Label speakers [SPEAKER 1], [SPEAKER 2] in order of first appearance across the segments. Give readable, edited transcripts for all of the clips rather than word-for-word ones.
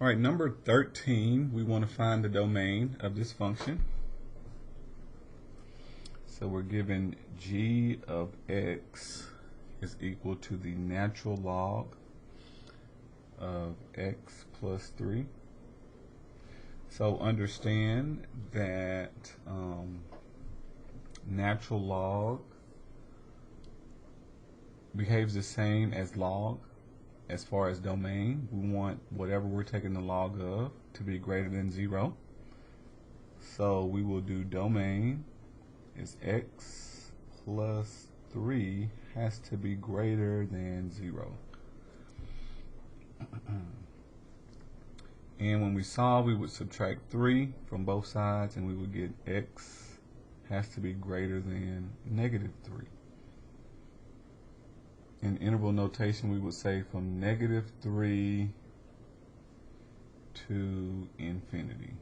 [SPEAKER 1] All right, number 13, we want to find the domain of this function. So we're given g of x is equal to the natural log of x plus 3. So understand that natural log behaves the same as log as far as domain. We want whatever we're taking the log of to be greater than 0. So we will do domain is x plus 3 has to be greater than 0. And when we solve, we would subtract 3 from both sides, and we would get x has to be greater than negative 3. In interval notation, we would say from negative 3 to infinity.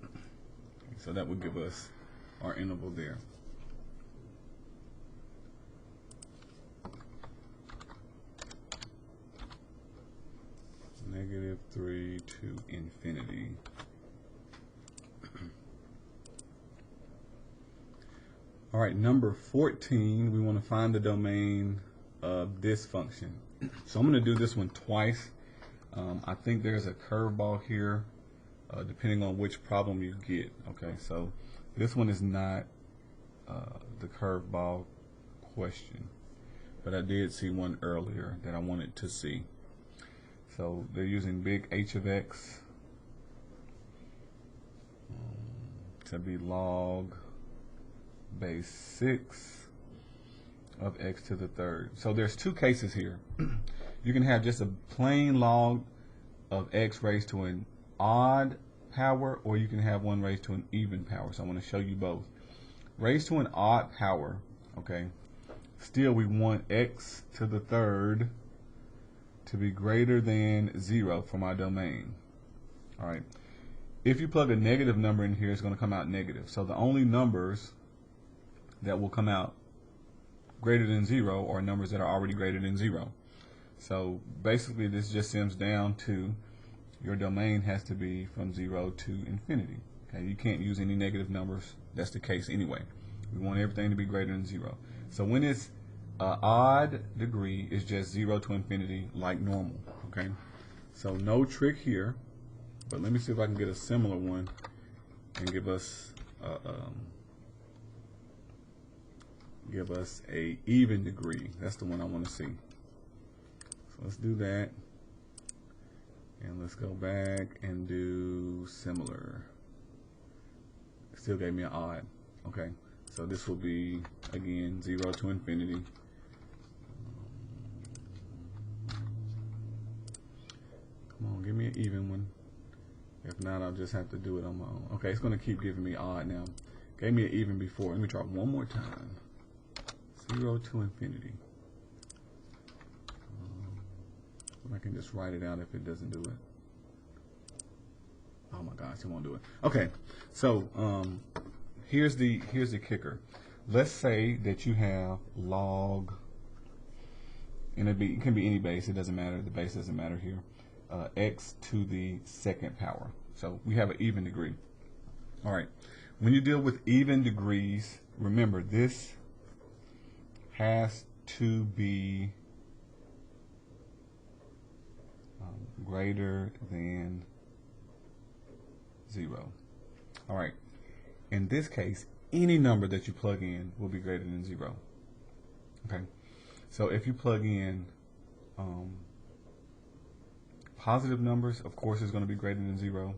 [SPEAKER 1] Okay, so that would give us our interval there. Negative 3 to infinity. All right, number 14, we want to find the domain of this function. So I'm going to do this one twice. I think there's a curveball here, depending on which problem you get. Okay, so this one is not the curveball question, but I did see one earlier that I wanted to see. So they're using big H of x to be log base 6 of x to the third. So there's two cases here. You can have just a plain log of x raised to an odd power, or you can have one raised to an even power. So I want to show you both. Raised to an odd power, okay, still we want x to the third to be greater than 0 for my domain. All right. If you plug a negative number in here, it's going to come out negative. So the only numbers that will come out greater than 0 are numbers that are already greater than 0. So basically this just stems down to your domain has to be from 0 to infinity. Okay, you can't use any negative numbers. That's the case anyway. We want everything to be greater than 0. So when it's odd degree, is just 0 to infinity like normal. Okay, so no trick here, but let me see if I can get a similar one and give us a even degree. That's the one I want to see. So let's do that, and let's go back and do similar. It still gave me an odd. Okay, so this will be again 0 to infinity. Come on, give me an even one. If not, I'll just have to do it on my own. Okay, it's going to keep giving me odd now. Gave me an even before. Let me try one more time. 0 to infinity. I can just write it out if it doesn't do it. Oh my gosh, it won't do it. Okay, so here's the kicker. Let's say that you have log, and it can be any base. It doesn't matter. The base doesn't matter here. X to the second power. So we have an even degree. All right. When you deal with even degrees, remember this has to be greater than 0. All right. In this case, any number that you plug in will be greater than 0. Okay. So if you plug in positive numbers, of course, it's going to be greater than 0.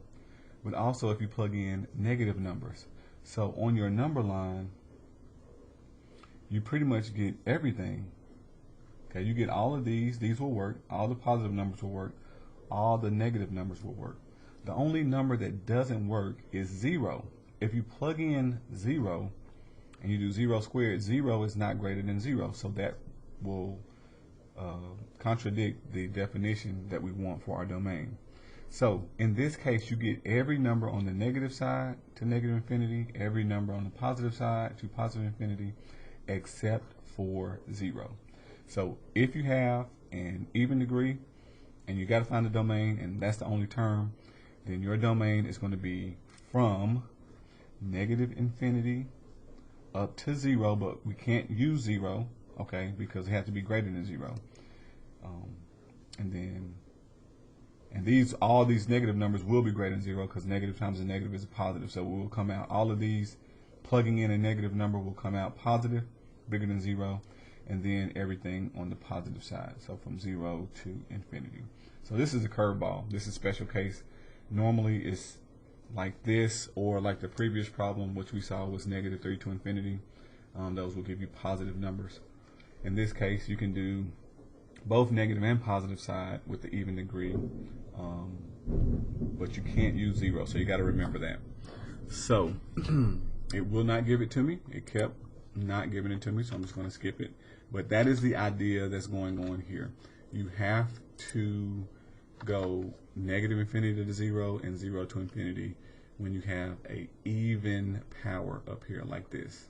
[SPEAKER 1] But also if you plug in negative numbers. So on your number line, you pretty much get everything. Okay, you get all of these will work, all the positive numbers will work, all the negative numbers will work. The only number that doesn't work is 0. If you plug in 0 and you do 0 squared, 0 is not greater than 0, so that will contradict the definition that we want for our domain. So in this case, you get every number on the negative side to negative infinity, every number on the positive side to positive infinity, except for 0. So if you have an even degree, and you got to find the domain, and that's the only term, then your domain is going to be from negative infinity up to 0, but we can't use 0, okay, because it has to be greater than 0. And all these negative numbers will be greater than 0, because negative times a negative is a positive. So we will come out, all of these, plugging in a negative number will come out positive, bigger than 0, and then everything on the positive side. So from 0 to infinity. So this is a curveball. This is a special case. Normally it's like this, or like the previous problem, which we saw was negative 3 to infinity. Those will give you positive numbers. In this case, you can do both negative and positive side with the even degree, but you can't use 0, so you got to remember that. So it will not give it to me. It kept not giving it to me, so I'm just going to skip it. But that is the idea that's going on here. You have to go negative infinity to 0 and 0 to infinity when you have a even power up here like this.